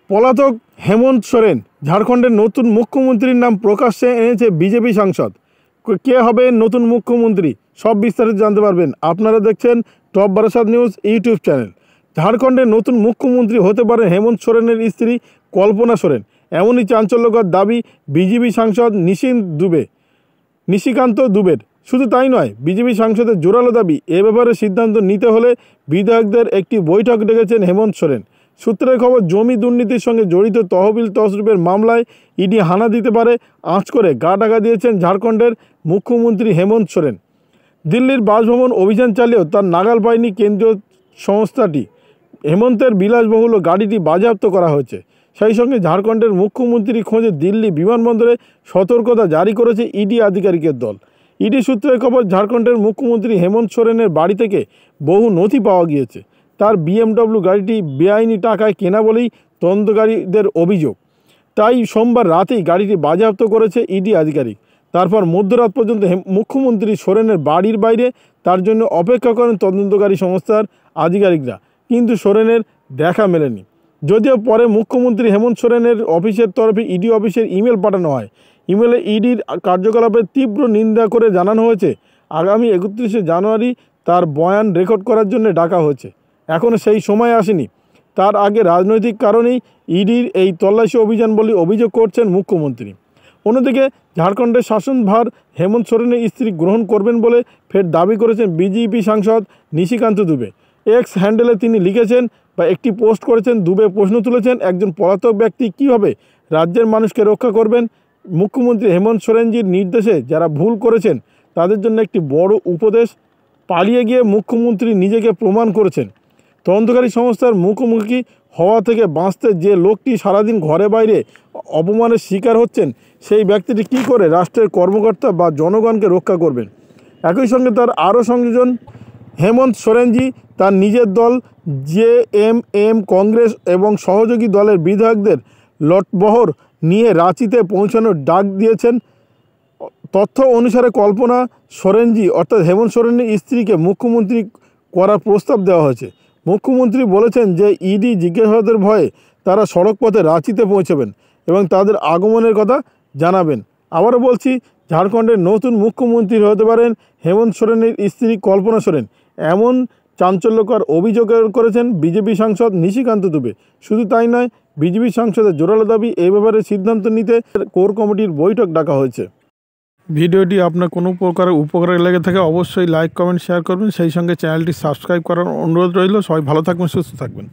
পলাতক হেমন্ত সোরেন ঝাড়খণ্ডের নতুন মুখ্যমন্ত্রীর নাম প্রকাশ্যে এনেছে বিজেপি সাংসদ। কে হবে নতুন মুখ্যমন্ত্রী সব বিস্তারিত জানতে পারবেন। আপনারা দেখছেন top Barasat news YouTube channel. ঝাড়খণ্ডের নতুন মুখ্যমন্ত্রী হতে পারেন হেমন্ত সোরেনের স্ত্রী কল্পনা সোরেন, এমনই চাঞ্চল্যকর দাবি বিজেপি সাংসদ নিশিকান্ত দুবের। শুধু তাই নয়, বিজেপি সাংসদের জোরালো দাবি, এ ব্যাপারে সিদ্ধান্ত নিতে হলে বিধায়কদের একটি বৈঠক ডেকেছেন হেমন্ত সোরেন। সূত্রের খবর, জমি দুর্নীতির সঙ্গে জড়িত তহবিল তছরূপের মামলায় ইডি হানা দিতে পারে আঁচ করে গা ঢাকা দিয়েছেন ঝাড়খণ্ডের মুখ্যমন্ত্রী হেমন্ত সোরেন। দিল্লির বাসভবন অভিযান চালিয়েও তার নাগাল পায়নি কেন্দ্রীয় সংস্থাটি। হেমন্তের বিলাসবহুল গাড়িটি বাজেয়াপ্ত করা হয়েছে। সেই সঙ্গে ঝাড়খণ্ডের মুখ্যমন্ত্রী খোঁজে দিল্লি বিমানবন্দরে সতর্কতা জারি করেছে ইডি আধিকারিকের দল। ইডি সূত্রের খবর, ঝাড়খণ্ডের মুখ্যমন্ত্রী হেমন্ত সোরেনের বাড়ি থেকে বহু নথি পাওয়া গিয়েছে। তার BMW গাড়িটি বেআইনি টাকায় কেনা বলেই তদন্তকারীদের অভিযোগ। তাই সোমবার রাতেই গাড়িটি বাজেয়াপ্ত করেছে ইডি আধিকারিক। তারপর মধ্যরাত পর্যন্ত মুখ্যমন্ত্রী সোরেনের বাড়ির বাইরে তার জন্য অপেক্ষা করেন তদন্তকারী সংস্থার আধিকারিকরা, কিন্তু সোরেনের দেখা মেলেনি। যদিও পরে মুখ্যমন্ত্রী হেমন্ত সোরেনের অফিসের তরফে ইডি অফিসের ইমেল পাঠানো হয়। ইমেলে ইডির কার্যকলাপের তীব্র নিন্দা করে জানানো হয়েছে আগামী 31শে জানুয়ারি তার বয়ান রেকর্ড করার জন্য ডাকা হয়েছে। এখনও সেই সময় আসেনি। তার আগে রাজনৈতিক কারণেই ইডির এই তল্লাশি অভিযান বলে অভিযোগ করছেন মুখ্যমন্ত্রী। অন্যদিকে ঝাড়খণ্ডের শাসনভার হেমন্ত সোরেনের স্ত্রী গ্রহণ করবেন বলে ফের দাবি করেছেন বিজেপি সাংসদ নিশিকান্ত দুবে। এক্স হ্যান্ডেলে তিনি লিখেছেন বা একটি পোস্ট করেছেন। দুবে প্রশ্ন তুলেছেন, একজন পলাতক ব্যক্তি কীভাবে রাজ্যের মানুষকে রক্ষা করবেন? মুখ্যমন্ত্রী হেমন্ত সোরেনজির নির্দেশে যারা ভুল করেছেন তাদের জন্য একটি বড় উপদেশ। পালিয়ে গিয়ে মুখ্যমন্ত্রী নিজেকে প্রমাণ করেছেন। তদন্তকারী সংস্থার মুখোমুখি হওয়া থেকে বাঁচতে যে লোকটি সারাদিন ঘরে বাইরে অপমানের শিকার হচ্ছেন, সেই ব্যক্তিটি কী করে রাষ্ট্রের কর্মকর্তা বা জনগণকে রক্ষা করবেন? একই সঙ্গে তার আরও সংযোজন, হেমন্ত সোরেনজি তার নিজের দল JMM কংগ্রেস এবং সহযোগী দলের বিধায়কদের লটবহর নিয়ে রাঁচিতে পৌঁছানোর ডাক দিয়েছেন। তথ্য অনুসারে কল্পনা সোরেনজি অর্থাৎ হেমন্ত সোরেনের স্ত্রীকে মুখ্যমন্ত্রী করার প্রস্তাব দেওয়া হয়েছে। মুখ্যমন্ত্রী বলেছেন যে ইডি জিজ্ঞাসাবাদের ভয়ে তারা সড়কপথে রাঁচিতে পৌঁছবেন এবং তাদের আগমনের কথা জানাবেন। আবারও বলছি, ঝাড়খণ্ডের নতুন মুখ্যমন্ত্রী হতে পারেন হেমন্ত সোরেনের স্ত্রী কল্পনা সোরেন, এমন চাঞ্চল্যকর অভিযোগ করেছেন বিজেপি সাংসদ নিশিকান্ত দুবে। শুধু তাই নয়, বিজেপি সাংসদের জোরালো দাবি, এই ব্যাপারে সিদ্ধান্ত নিতে কোর কমিটির বৈঠক ডাকা হয়েছে। ভিডিওটি আপনার কোনো প্রকার উপকারে লেগে থাকে অবশ্যই লাইক, কমেন্ট, শেয়ার করবেন। সেই সঙ্গে চ্যানেলটি সাবস্ক্রাইব করার অনুরোধ রইল। সবাই ভালো থাকবেন, সুস্থ থাকবেন।